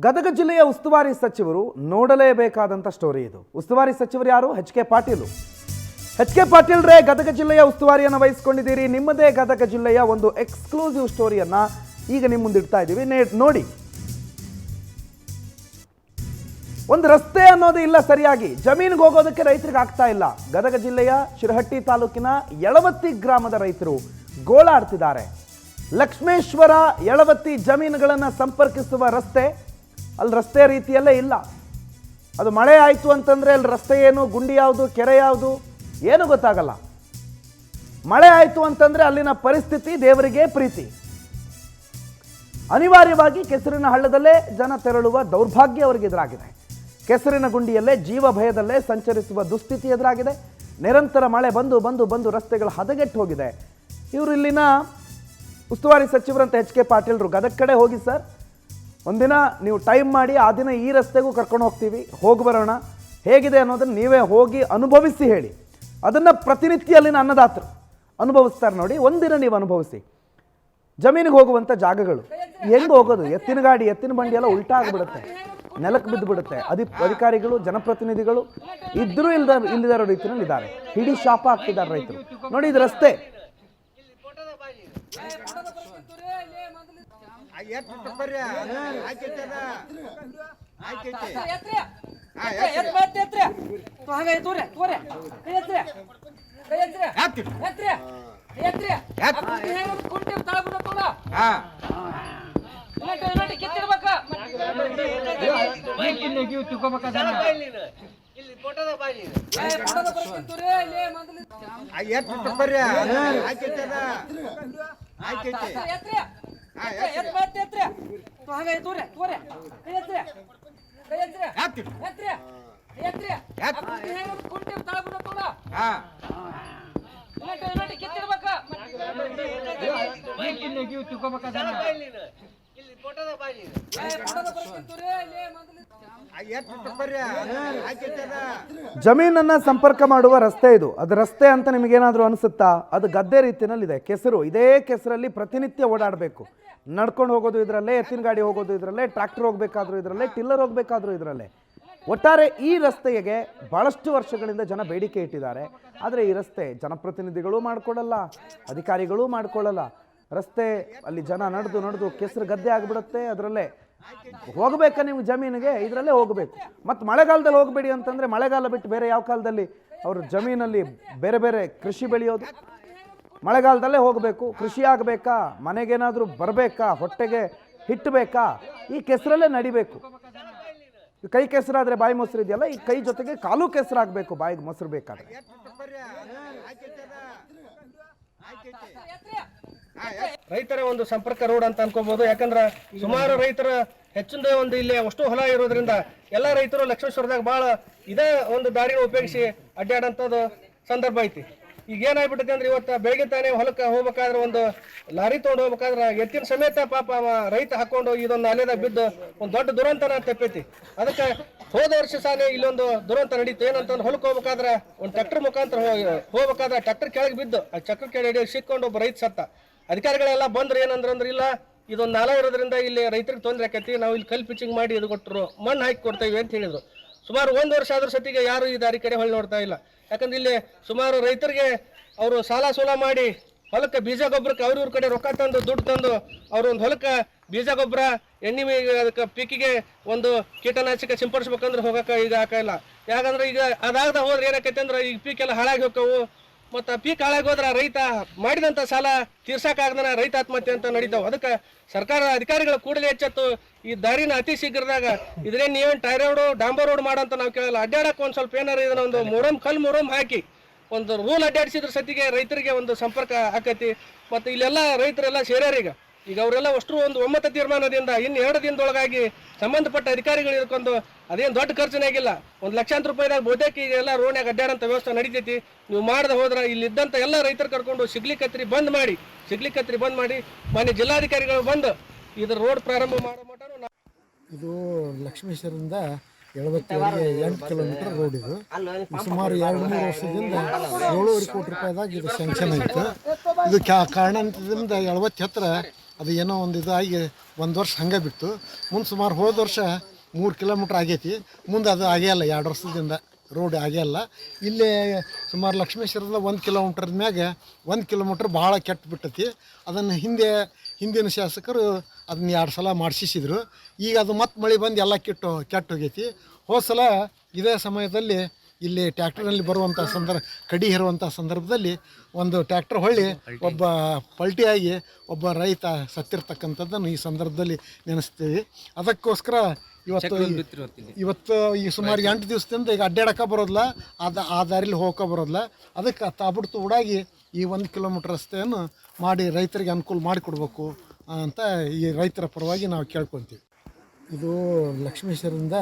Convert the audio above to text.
ಗದಗ ಜಿಲ್ಲೆಯ ಉಸ್ತುವಾರಿ ಸಚಿವರು ನೋಡಲೇಬೇಕಾದಂಥ ಸ್ಟೋರಿ ಇದು. ಉಸ್ತುವಾರಿ ಸಚಿವರು ಯಾರು? ಎಚ್.ಕೆ. ಪಾಟೀಲ್. ಎಚ್.ಕೆ. ಪಾಟೀಲ್ ರೇ ಗದಗ ಜಿಲ್ಲೆಯ ಉಸ್ತುವಾರಿಯನ್ನು ವಹಿಸಿಕೊಂಡಿದ್ದೀರಿ. ನಿಮ್ಮದೇ ಗದಗ ಜಿಲ್ಲೆಯ ಒಂದು ಎಕ್ಸ್ಕ್ಲೂಸಿವ್ ಸ್ಟೋರಿಯನ್ನು ಈಗ ನಿಮ್ಮ ಮುಂದೆ ಇಡ್ತಾ ಇದ್ದೀವಿ. ನೋಡಿ, ಒಂದು ರಸ್ತೆ ಅನ್ನೋದು ಇಲ್ಲ, ಸರಿಯಾಗಿ ಜಮೀನಿಗೆ ಹೋಗೋದಕ್ಕೆ ರೈತರಿಗೆ ಆಗ್ತಾ ಇಲ್ಲ. ಗದಗ ಜಿಲ್ಲೆಯ ಶಿರಹಟ್ಟಿ ತಾಲೂಕಿನ ಯಳವತ್ತಿ ಗ್ರಾಮದ ರೈತರು ಗೋಳಾಡ್ತಿದ್ದಾರೆ. ಲಕ್ಷ್ಮೇಶ್ವರ ಯಳವತ್ತಿ ಜಮೀನುಗಳನ್ನು ಸಂಪರ್ಕಿಸುವ ರಸ್ತೆ ಅಲ್ಲಿ ರಸ್ತೆ ರೀತಿಯಲ್ಲೇ ಇಲ್ಲ. ಅದು ಮಳೆ ಆಯಿತು ಅಂತಂದರೆ ಅಲ್ಲಿ ರಸ್ತೆ ಏನು, ಗುಂಡಿ ಯಾವುದು, ಕೆರೆ ಯಾವುದು ಏನು ಗೊತ್ತಾಗಲ್ಲ. ಮಳೆ ಆಯಿತು ಅಂತಂದರೆ ಅಲ್ಲಿನ ಪರಿಸ್ಥಿತಿ ದೇವರಿಗೆ ಪ್ರೀತಿ. ಅನಿವಾರ್ಯವಾಗಿ ಕೆಸರಿನ ಹಳ್ಳದಲ್ಲೇ ಜನ ತೆರಳುವ ದೌರ್ಭಾಗ್ಯ ಅವರಿಗೆ ಎದುರಾಗಿದೆ. ಕೆಸರಿನ ಗುಂಡಿಯಲ್ಲೇ ಜೀವ ಭಯದಲ್ಲೇ ಸಂಚರಿಸುವ ದುಸ್ಥಿತಿ ಎದುರಾಗಿದೆ. ನಿರಂತರ ಮಳೆ ಬಂದು ಬಂದು ಬಂದು ರಸ್ತೆಗಳು ಹದಗೆಟ್ಟು ಹೋಗಿದೆ. ಇವರು ಇಲ್ಲಿನ ಉಸ್ತುವಾರಿ ಸಚಿವರಂತ ಎಚ್.ಕೆ. ಪಾಟೀಲ್ರು ಗದಗ ಕಡೆ ಹೋಗಿ ಸರ್, ಒಂದಿನ ನೀವು ಟೈಮ್ ಮಾಡಿ ಆ ದಿನ ಈ ರಸ್ತೆಗೂ ಕರ್ಕೊಂಡು ಹೋಗ್ತೀವಿ, ಹೋಗಿ ಬರೋಣ, ಹೇಗಿದೆ ಅನ್ನೋದನ್ನು ನೀವೇ ಹೋಗಿ ಅನುಭವಿಸಿ ಹೇಳಿ. ಅದನ್ನು ಪ್ರತಿನಿತ್ಯ ಅಲ್ಲಿನ ಅನ್ನದಾತರು ಅನುಭವಿಸ್ತಾರೆ ನೋಡಿ. ಒಂದಿನ ನೀವು ಅನುಭವಿಸಿ. ಜಮೀನಿಗೆ ಹೋಗುವಂಥ ಜಾಗಗಳು ಹೆಂಗೆ ಹೋಗೋದು? ಎತ್ತಿನ ಗಾಡಿ, ಎತ್ತಿನ ಬಂಡಿ ಎಲ್ಲ ಉಲ್ಟಾ ಆಗಿಬಿಡುತ್ತೆ, ನೆಲಕ್ಕೆ ಬಿದ್ದು ಬಿಡುತ್ತೆ. ಅಧಿಕಾರಿಗಳು, ಜನಪ್ರತಿನಿಧಿಗಳು ಇದ್ರೂ ಇಲ್ಲದಿರೋ ರೀತಿಯಲ್ಲಿ ಇದ್ದಾರೆ. ಹಿಡಿ ಶಾಪ ಆಗ್ತಿದ್ದಾರೆ ರೈತರು. ನೋಡಿ, ಇದು ರಸ್ತೆ. ಜಮೀನನ್ನ ಸಂಪರ್ಕ ಮಾಡುವ ರಸ್ತೆ ಇದು. ಅದು ರಸ್ತೆ ಅಂತ ನಿಮಗೇನಾದ್ರೂ ಅನಿಸುತ್ತಾ? ಅದು ಗದ್ದೆ ರೀತಿಯಲ್ಲಿದೆ. ಕೆಸರು, ಇದೇ ಕೆಸರಲ್ಲಿ ಪ್ರತಿನಿತ್ಯ ಓಡಾಡಬೇಕು. ನಡ್ಕೊಂಡು ಹೋಗೋದು ಇದರಲ್ಲೇ, ಎತ್ತಿನ ಗಾಡಿ ಹೋಗೋದು ಇದರಲ್ಲೇ, ಟ್ರ್ಯಾಕ್ಟರ್ ಹೋಗ್ಬೇಕಾದ್ರೂ ಇದರಲ್ಲೇ, ಟಿಲ್ಲರ್ ಹೋಗ್ಬೇಕಾದ್ರೂ ಇದರಲ್ಲೇ. ಒಟ್ಟಾರೆ ಈ ರಸ್ತೆಗೆ ಬಹಳಷ್ಟು ವರ್ಷಗಳಿಂದ ಜನ ಬೇಡಿಕೆ ಇಟ್ಟಿದ್ದಾರೆ. ಆದರೆ ಈ ರಸ್ತೆ ಜನಪ್ರತಿನಿಧಿಗಳು ಮಾಡಿಕೊಡಲ್ಲ, ಅಧಿಕಾರಿಗಳೂ ಮಾಡಿಕೊಳ್ಳಲ್ಲ. ರಸ್ತೆ ಅಲ್ಲಿ ಜನ ನಡೆದು ಕೆಸರು ಗದ್ದೆ ಆಗಿಬಿಡುತ್ತೆ. ಅದರಲ್ಲೇ ಹೋಗಬೇಕಾ ನೀವು ಜಮೀನಿಗೆ? ಇದರಲ್ಲೇ ಹೋಗಬೇಕು. ಮತ್ತು ಮಳೆಗಾಲದಲ್ಲಿ ಹೋಗಬೇಡಿ ಅಂತಂದರೆ, ಮಳೆಗಾಲ ಬಿಟ್ಟು ಬೇರೆ ಯಾವ ಕಾಲದಲ್ಲಿ ಅವರು ಜಮೀನಲ್ಲಿ ಬೇರೆ ಬೇರೆ ಕೃಷಿ ಬೆಳೆಯೋದು? ಮಳೆಗಾಲದಲ್ಲೇ ಹೋಗಬೇಕು. ಕೃಷಿ ಆಗಬೇಕಾ, ಮನೆಗೇನಾದರೂ ಬರಬೇಕಾ, ಹೊಟ್ಟೆಗೆ ಹಿಟ್ಟು ಬೇಕಾ, ಈ ಕೆಸರಲ್ಲೇ ನಡಿಬೇಕು. ಕೈ ಕೆಸರಾದರೆ ಬಾಯಿ ಮೊಸರು ಇದೆಯಲ್ಲ, ಈ ಕೈ ಜೊತೆಗೆ ಕಾಲು ಕೆಸರಾಗಬೇಕು ಬಾಯಿಗೆ ಮೊಸರು ಬೇಕಾದ್ರೆ. ರೈತರ ಒಂದು ಸಂಪರ್ಕ ರೋಡ್ ಅಂತ ಅನ್ಕೋಬಹುದು. ಯಾಕಂದ್ರೆ ಸುಮಾರು ರೈತರ ಹೆಚ್ಚಿನ ಒಂದು ಇಲ್ಲಿ ಅಷ್ಟು ಹೊಲ ಇರೋದ್ರಿಂದ ಎಲ್ಲ ರೈತರು ಲಕ್ಷ್ಮೇಶ್ವರದಾಗ ಬಹಳ ಇದೇ ಒಂದು ದಾರಿನ ಉಪಯೋಗಿಸಿ ಅಡ್ಡಾಡಂಥದ್ದು ಸಂದರ್ಭ ಐತಿ. ಈಗ ಏನಾಗ್ಬಿಟ್ಟೈತೆ ಅಂದ್ರೆ, ಇವತ್ತು ಬೆಳಗ್ಗೆ ತಾನೇ ಹೊಲಕ್ಕೆ ಹೋಗ್ಬೇಕಾದ್ರೆ ಒಂದು ಲಾರಿ ತೊಗೊಂಡು ಹೋಗ್ಬೇಕಾದ್ರೆ ಎತ್ತಿನ ಸಮೇತ ಪಾಪ ರೈತ ಹಾಕೊಂಡು ಇದೊಂದು ಅಲೆದಾಗ ಬಿದ್ದು ಒಂದು ದೊಡ್ಡ ದುರಂತನ ತಪ್ಪೈತಿ. ಅದಕ್ಕೆ ಹೋದ ವರ್ಷ ಸಾನೆ ಇಲ್ಲೊಂದು ದುರಂತ ನಡೀತು. ಏನಂತಂದ್ರೆ, ಹೊಲಕ್ಕೆ ಹೋಗ್ಬೇಕಾದ್ರೆ ಒಂದು ಟ್ರ್ಯಾಕ್ಟರ್ ಮುಖಾಂತರ ಹೋಗ್ಬೇಕಾದ್ರೆ ಟ್ರ್ಯಾಕ್ಟರ್ ಕೆಳಗೆ ಬಿದ್ದು ಆ ಚಕ್ರ ಕೆಳಗೆ ಸಿಕ್ಕೊಂಡು ಒಬ್ಬ ರೈತ ಸತ್ತ. ಅಧಿಕಾರಿಗಳೆಲ್ಲ ಬಂದ್ರೆ ಏನಂದ್ರೆ, ಇಲ್ಲ ಇದೊಂದು ನಾಲ ಇರೋದ್ರಿಂದ ಇಲ್ಲಿ ರೈತರಿಗೆ ತೊಂದರೆ ಆಕೈತಿ, ನಾವು ಇಲ್ಲಿ ಕಲ್ ಪಿಚಿಂಗ್ ಮಾಡಿ ಇದು ಕೊಟ್ಟರು, ಮಣ್ಣು ಹಾಕಿ ಕೊಡ್ತೇವೆ ಅಂತ ಹೇಳಿದ್ರು. ಸುಮಾರು 1 ವರ್ಷ ಆದ್ರ ಸತಿಗೆ ಯಾರು ಈ ದಾರಿ ಕಡೆ ಹೊಳ್ಳಿ ನೋಡ್ತಾ ಇಲ್ಲ. ಯಾಕಂದ್ರೆ ಇಲ್ಲಿ ಸುಮಾರು ರೈತರಿಗೆ ಅವರು ಸಾಲ ಸೋಲ ಮಾಡಿ ಹೊಲಕ್ಕೆ ಬೀಜ ಗೊಬ್ಬರಕ್ಕೆ ಅವ್ರ ಕಡೆ ರೊಕ್ಕ ತಂದು ದುಡ್ಡು ತಂದು ಅವ್ರ ಒಂದು ಹೊಲಕ್ಕೆ ಬೀಜ ಗೊಬ್ಬರ, ಎಣ್ಣೆ, ಅದಕ್ಕೆ ಪೀಕಿಗೆ ಒಂದು ಕೀಟನಾಶಕ ಸಿಂಪಡಿಸ್ಬೇಕಂದ್ರೆ ಹೋಗಕ್ಕೆ ಈಗ ಹಾಕಿಲ್ಲ. ಯಾಕಂದ್ರೆ ಈಗ ಅದಾಗದ ಹೋದ್ರೆ ಏನಾಕೈತೆ ಅಂದ್ರೆ, ಈಗ ಪೀಕೆಲ್ಲ ಹಾಳಾಗಿ ಹೋಕ್ಕವು. ಮತ್ತು ಪೀಕ್ ಹಾಳಾಗಿ ಹೋದ್ರೆ ರೈತ ಮಾಡಿದಂಥ ಸಾಲ ತೀರ್ಸಕ್ಕಾಗದನ ರೈತ ಆತ್ಮಹತ್ಯೆ ಅಂತ ನಡೀತಾವೆ. ಅದಕ್ಕೆ ಸರ್ಕಾರ ಅಧಿಕಾರಿಗಳು ಕೂಡಲೇ ಎಚ್ಚೆತ್ತು ಈ ದಾರಿನ ಅತಿ ಶೀಘ್ರದಾಗ ಇದ್ರೆ ನೀವೇನು ಟೈರ್ ರೋಡು, ಡಾಂಬರ್ ರೋಡ್ ಮಾಡಂತ ನಾವು ಕೇಳಲ್ಲ. ಅಡ್ಡಾಡಕ್ಕೆ ಒಂದು ಸ್ವಲ್ಪ ಏನಾರು ಇದನ್ನ ಒಂದು ಮೊರಮ್ ಹಾಕಿ ಒಂದು ರೂಲ್ ಅಡ್ಡಾಡಿಸಿದ್ರ ಸತಿಗೆ ರೈತರಿಗೆ ಒಂದು ಸಂಪರ್ಕ ಆಕೈತಿ. ಮತ್ತು ಇಲ್ಲೆಲ್ಲ ರೈತರೆಲ್ಲ ಸೇರ್ಯಾರೀಗ. ಈಗ ಅವರೆಲ್ಲ ಅಷ್ಟು ಒಂದು ಒಮ್ಮತ ತೀರ್ಮಾನದಿಂದ ಇನ್ನು 2 ದಿನದೊಳಗಾಗಿ ಸಂಬಂಧಪಟ್ಟ ಅಧಿಕಾರಿಗಳು ಇರ್ಕೊಂಡು, ಅದೇನು ದೊಡ್ಡ ಖರ್ಚಿನಾಗಿಲ್ಲ, 1 ಲಕ್ಷಾಂತರ ರೂಪಾಯಿದಾಗ ಬಹುತೇಕ ಈಗ ಎಲ್ಲ ರೋಡ್ನಾಗ ಅಡ್ಡಾಡಂಥ ವ್ಯವಸ್ಥೆ ನಡೀತೈತಿ. ನೀವು ಮಾಡದೆ ಹೋದ್ರೆ ಇಲ್ಲಿದ್ದಂಥ ಎಲ್ಲ ರೈತರು ಕರ್ಕೊಂಡು ಸಿಗ್ಲಿಕತ್ರಿ ಬಂದ್ ಮಾಡಿ ಮಾನ್ಯ ಜಿಲ್ಲಾಧಿಕಾರಿಗಳು ಬಂದು ಇದ್ರ ರೋಡ್ ಪ್ರಾರಂಭ ಮಾಡೋ ಮಟ್ಟ. ಇದು ಲಕ್ಷ್ಮೇಶ್ವರದಿಂದ ಯಳವತ್ತಿವರೆಗೆ 8 ಕಿಲೋಮೀಟರ್ ರೋಡ್. ಇದು ಸುಮಾರು 2-3 ವರ್ಷದಿಂದ 7,500 ಕೋಟಿ ರೂಪಾಯಿದಾಗ ಇದು ಸ್ಯಾಂಕ್ಷನ್ ಆಯಿತು. ಇದು ಕಾರಣದಿಂದ ಯಳವತ್ತಿ ಹತ್ರ ಅದು ಏನೋ ಒಂದು ಇದಾಗಿ ಒಂದು ವರ್ಷ ಹಂಗೆ ಬಿಟ್ಟು ಮುಂದೆ ಸುಮಾರು ಹೋದ ವರ್ಷ 3 ಕಿಲೋಮೀಟ್ರ್ ಆಗೈತಿ. ಮುಂದೆ ಅದು ಆಗೇ 2 ವರ್ಷದಿಂದ ರೋಡ್ ಆಗೇ ಇಲ್ಲೇ ಸುಮಾರು ಲಕ್ಷ್ಮೇಶ್ವರದಿಂದ 1 ಕಿಲೋಮೀಟ್ರ್ ಮ್ಯಾಗ 1 ಕಿಲೋಮೀಟ್ರ್ ಭಾಳ ಕೆಟ್ಟು ಬಿಟ್ಟತಿ. ಅದನ್ನು ಹಿಂದಿನ ಶಾಸಕರು ಅದನ್ನ 2 ಸಲ ಮಾಡಿಸಿದ್ರು. ಈಗ ಅದು ಮತ್ತೆ ಮಳೆ ಬಂದು ಎಲ್ಲ ಕೆಟ್ಟು ಹೋಗೈತಿ. ಹೋದ ಸಲ ಇದೇ ಸಮಯದಲ್ಲಿ ಇಲ್ಲಿ ಟ್ಯಾಕ್ಟರ್ನಲ್ಲಿ ಬರುವಂಥ ಕಡಿ ಹೇರುವಂಥ ಸಂದರ್ಭದಲ್ಲಿ ಒಂದು ಟ್ಯಾಕ್ಟರ್ ಹೊಳ್ಳಿ ಒಬ್ಬ ಪಲ್ಟಿಯಾಗಿ ಒಬ್ಬ ರೈತ ಸತ್ತಿರ್ತಕ್ಕಂಥದ್ದನ್ನು ಈ ಸಂದರ್ಭದಲ್ಲಿ ನೆನೆಸ್ತೀವಿ. ಅದಕ್ಕೋಸ್ಕರ ಇವತ್ತು ಈ ಸುಮಾರು 8 ದಿವಸದಿಂದ ಈಗ ಅಡ್ಡಾಡಕ್ಕೆ ಬರೋದಿಲ್ಲ, ಆ ದಾರಿಲಿ ಹೋಗೋಕೆ ಬರೋದಿಲ್ಲ. ಅದಕ್ಕೆ ತಾಬಿಡ್ತು ಉಡಾಗಿ ಈ 1 ಕಿಲೋಮೀಟ್ರ್ ರಸ್ತೆಯನ್ನು ಮಾಡಿ ರೈತರಿಗೆ ಅನುಕೂಲ ಮಾಡಿಕೊಡ್ಬೇಕು ಅಂತ ಈ ರೈತರ ಪರವಾಗಿ ನಾವು ಕೇಳ್ಕೊತೀವಿ. ಇದು ಲಕ್ಷ್ಮೇಶ್ವರದಿಂದ